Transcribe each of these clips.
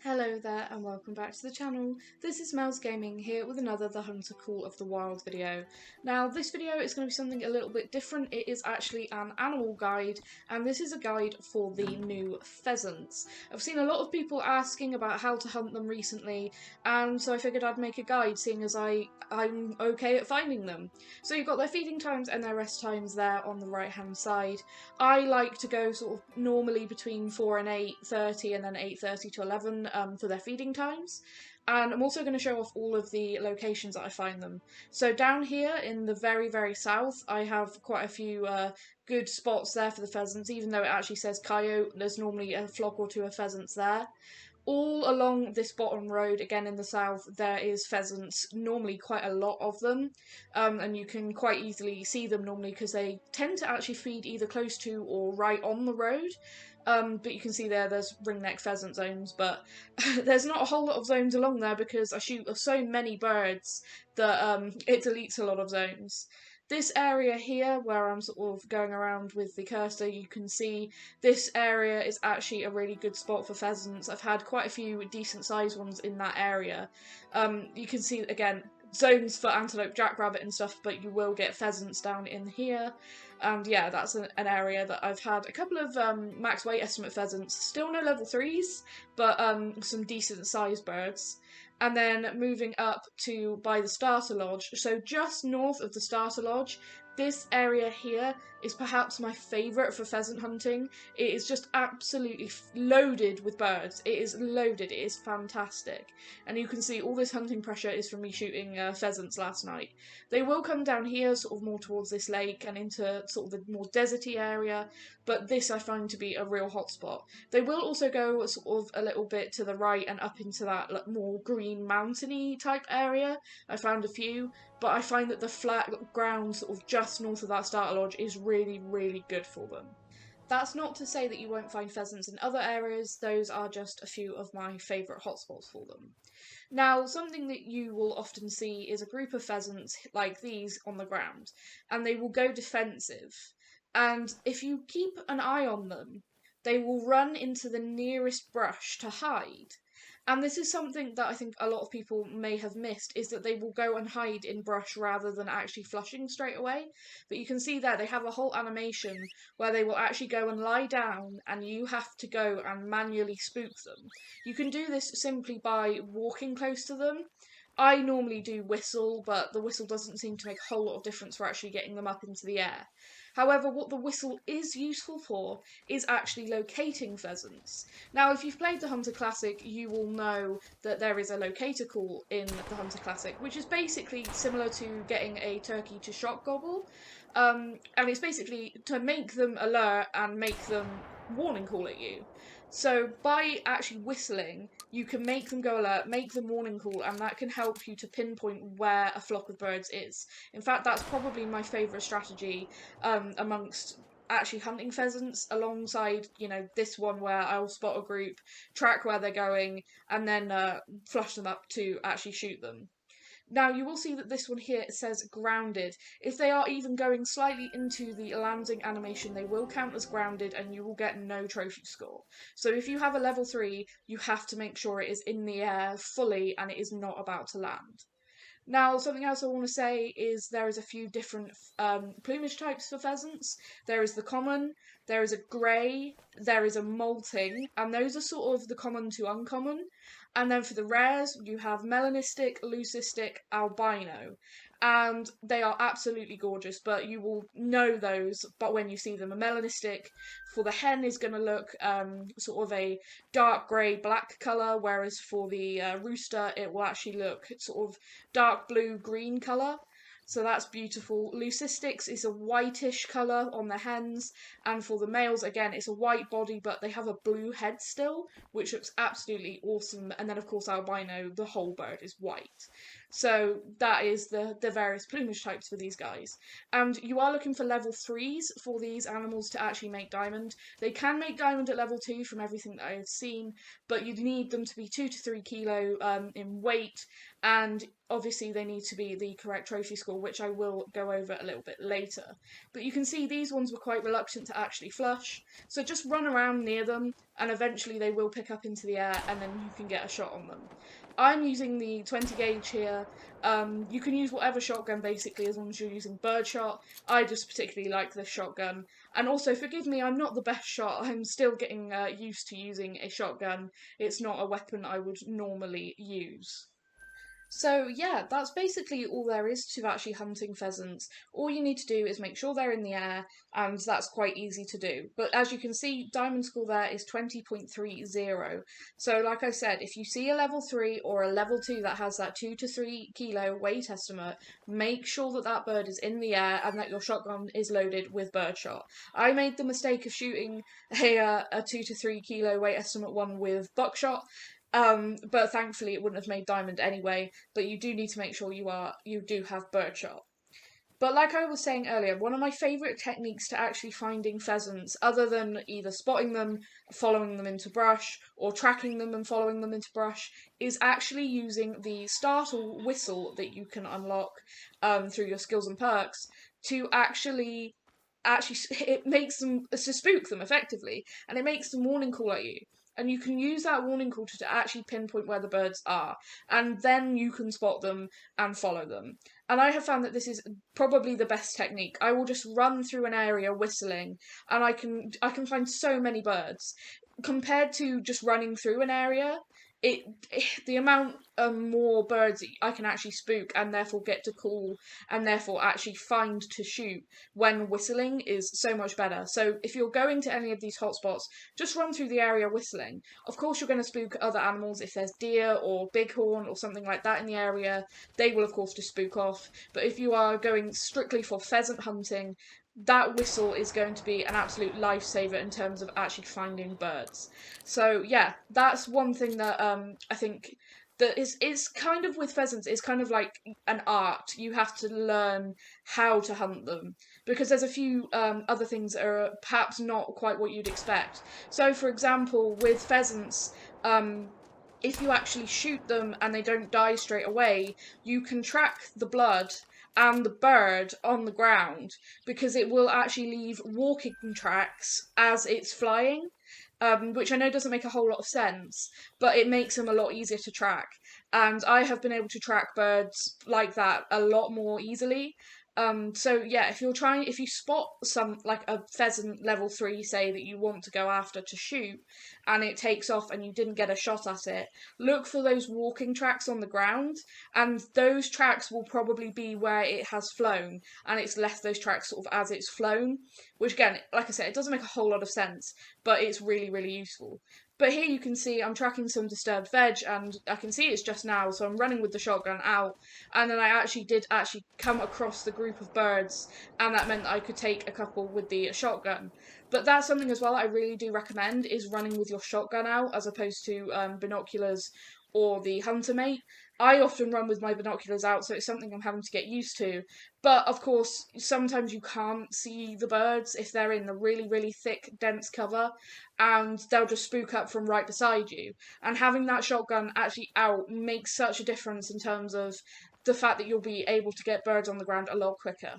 Hello there and welcome back to the channel. This is Mel's Gaming here with another The Hunter Call of the Wild video. Now this video is going to be something a little bit different. It is actually an animal guide and this is a guide for the new pheasants. I've seen a lot of people asking about how to hunt them recently and so I figured I'd make a guide seeing as I'm okay at finding them. So you've got their feeding times and their rest times there on the right hand side. I like to go sort of normally between 4 and 8:30 and then 8:30 to 11 for their feeding times. And I'm also going to show off all of the locations that I find them. So down here in the very south, I have quite a few good spots there for the pheasants, even though it actually says coyote, there's normally a flock or two of pheasants there. All along this bottom road, again in the south, there is pheasants, normally quite a lot of them, and you can quite easily see them normally because they tend to actually feed either close to or right on the road. But you can see there's ringneck pheasant zones, but there's not a whole lot of zones along there because I shoot so many birds that it deletes a lot of zones. This area here, where I'm sort of going around with the cursor, you can see this area is actually a really good spot for pheasants. I've had quite a few decent sized ones in that area. You can see, again, zones for antelope, jackrabbit and stuff, but you will get pheasants down in here. And yeah, that's an area that I've had a couple of max weight estimate pheasants. Still no level 3s, but some decent sized birds. And then moving up to by the starter lodge, so just north of the starter lodge, this area here is perhaps my favourite for pheasant hunting. It is just absolutely loaded with birds. It is loaded, it is fantastic. And you can see all this hunting pressure is from me shooting pheasants last night. They will come down here, sort of more towards this lake and into sort of the more deserty area, but this I find to be a real hotspot. They will also go sort of a little bit to the right and up into that more green mountainy type area. I found a few, but I find that the flat ground sort of just north of that starter lodge is really good for them. That's not to say that you won't find pheasants in other areas, those are just a few of my favourite hotspots for them. Now, something that you will often see is a group of pheasants like these on the ground, and they will go defensive. And if you keep an eye on them, they will run into the nearest brush to hide. And this is something that I think a lot of people may have missed, is that they will go and hide in brush rather than actually flushing straight away. But you can see there, they have a whole animation where they will actually go and lie down and you have to go and manually spook them. You can do this simply by walking close to them. I normally do whistle, but the whistle doesn't seem to make a whole lot of difference for actually getting them up into the air. However, what the whistle is useful for is actually locating pheasants. Now, if you've played the Hunter Classic, you will know that there is a locator call in the Hunter Classic, which is basically similar to getting a turkey to shock gobble. And it's basically to make them alert and make them warning call at you. So by actually whistling, you can make them go alert, make them warning call, and that can help you to pinpoint where a flock of birds is. In fact, that's probably my favourite strategy amongst actually hunting pheasants, alongside, this one where I'll spot a group, track where they're going, and then flush them up to actually shoot them. Now, you will see that this one here says grounded. If they are even going slightly into the landing animation, they will count as grounded and you will get no trophy score. So if you have a level 3, you have to make sure it is in the air fully and it is not about to land. Now, something else I want to say is there is a few different plumage types for pheasants. There is the common, there is a grey, there is a molting, and those are sort of the common to uncommon. And then for the rares, you have melanistic, leucistic, albino. And they are absolutely gorgeous, but you will know those but when you see them. A melanistic for the hen is going to look sort of a dark grey black colour, whereas for the rooster it will actually look sort of dark blue green colour. So that's beautiful. Leucistics is a whitish colour on the hens, and for the males, again, it's a white body, but they have a blue head still, which looks absolutely awesome. And then, of course, albino, the whole bird is white. So that is the various plumage types for these guys. And you are looking for level 3s for these animals to actually make diamond. They can make diamond at level 2 from everything that I have seen, but you'd need them to be 2 to 3 kilo in weight, and obviously they need to be the correct trophy score, which I will go over a little bit later. But you can see these ones were quite reluctant to actually flush, so just run around near them and eventually they will pick up into the air and then you can get a shot on them. I'm using the 20 gauge here. You can use whatever shotgun basically as long as you're using birdshot. I just particularly like this shotgun. And also, forgive me, I'm not the best shot. I'm still getting used to using a shotgun. It's not a weapon I would normally use. So yeah, that's basically all there is to actually hunting pheasants. All you need to do is make sure they're in the air, and that's quite easy to do. But as you can see, diamond score there is 20.30. So like I said, if you see a level 3 or a level 2 that has that 2 to 3 kilo weight estimate, make sure that that bird is in the air and that your shotgun is loaded with birdshot. I made the mistake of shooting a 2 to 3 kilo weight estimate one with buckshot, but thankfully it wouldn't have made diamond anyway. But you do need to make sure you do have birdshot. But like I was saying earlier, one of my favourite techniques to actually finding pheasants, other than either spotting them, following them into brush, or tracking them and following them into brush, is actually using the startle whistle that you can unlock through your skills and perks to actually it makes them to spook them effectively, and it makes them warning call at you. And you can use that warning call to actually pinpoint where the birds are, and then you can spot them and follow them. And I have found that this is probably the best technique. I will just run through an area whistling, and I can find so many birds. Compared to just running through an area, the amount more birds I can actually spook and therefore get to call and therefore actually find to shoot when whistling is so much better. So if you're going to any of these hotspots, just run through the area whistling. Of course, you're going to spook other animals. If there's deer or bighorn or something like that in the area, they will of course just spook off. But if you are going strictly for pheasant hunting, that whistle is going to be an absolute lifesaver in terms of actually finding birds. So yeah, that's one thing that I think that is kind of with pheasants, it's kind of like an art. You have to learn how to hunt them because there's a few other things that are perhaps not quite what you'd expect. So for example, with pheasants, if you actually shoot them and they don't die straight away, you can track the blood and the bird on the ground because it will actually leave walking tracks as it's flying, which I know doesn't make a whole lot of sense, but it makes them a lot easier to track. And I have been able to track birds like that a lot more easily. So yeah, if you spot some like a pheasant level 3, say that you want to go after to shoot, and it takes off and you didn't get a shot at it, look for those walking tracks on the ground, and those tracks will probably be where it has flown, and it's left those tracks sort of as it's flown, which again, like I said, it doesn't make a whole lot of sense, but it's really, really useful. But here you can see I'm tracking some disturbed veg, and I can see it's just now, so I'm running with the shotgun out, and then I actually did come across the group of birds, and that meant that I could take a couple with the shotgun. But that's something as well I really do recommend, is running with your shotgun out as opposed to binoculars or the hunter mate. I often run with my binoculars out, so it's something I'm having to get used to. But of course, sometimes you can't see the birds if they're in the really, really thick, dense cover, and they'll just spook up from right beside you. And having that shotgun actually out makes such a difference in terms of the fact that you'll be able to get birds on the ground a lot quicker.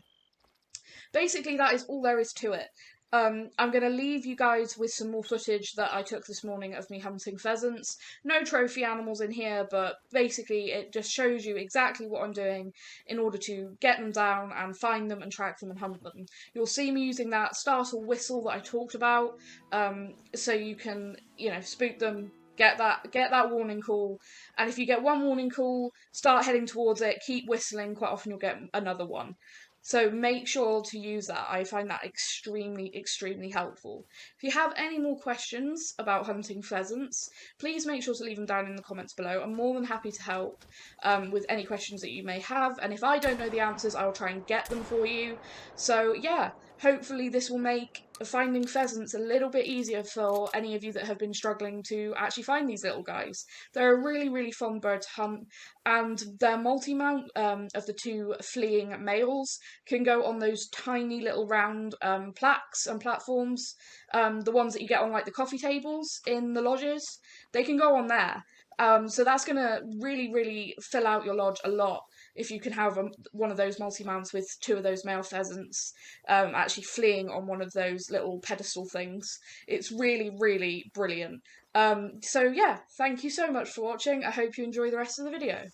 Basically, that is all there is to it. I'm going to leave you guys with some more footage that I took this morning of me hunting pheasants. No trophy animals in here, but basically it just shows you exactly what I'm doing in order to get them down and find them and track them and hunt them. You'll see me using that startle whistle that I talked about, so you can, spook them, get that warning call, and if you get one warning call, start heading towards it, keep whistling, quite often you'll get another one. So make sure to use that. I find that extremely, extremely helpful. If you have any more questions about hunting pheasants, please make sure to leave them down in the comments below. I'm more than happy to help with any questions that you may have. And if I don't know the answers, I will try and get them for you. So yeah, hopefully this will make finding pheasants a little bit easier for any of you that have been struggling to actually find these little guys. They're a really, really fun bird to hunt, and their multi-mount of the two fleeing males can go on those tiny little round plaques and platforms, the ones that you get on like the coffee tables in the lodges. They can go on there. So that's going to really, really fill out your lodge a lot if you can have one of those multi-mounts with two of those male pheasants actually fleeing on one of those little pedestal things. It's really, really brilliant. So yeah, thank you so much for watching. I hope you enjoy the rest of the video.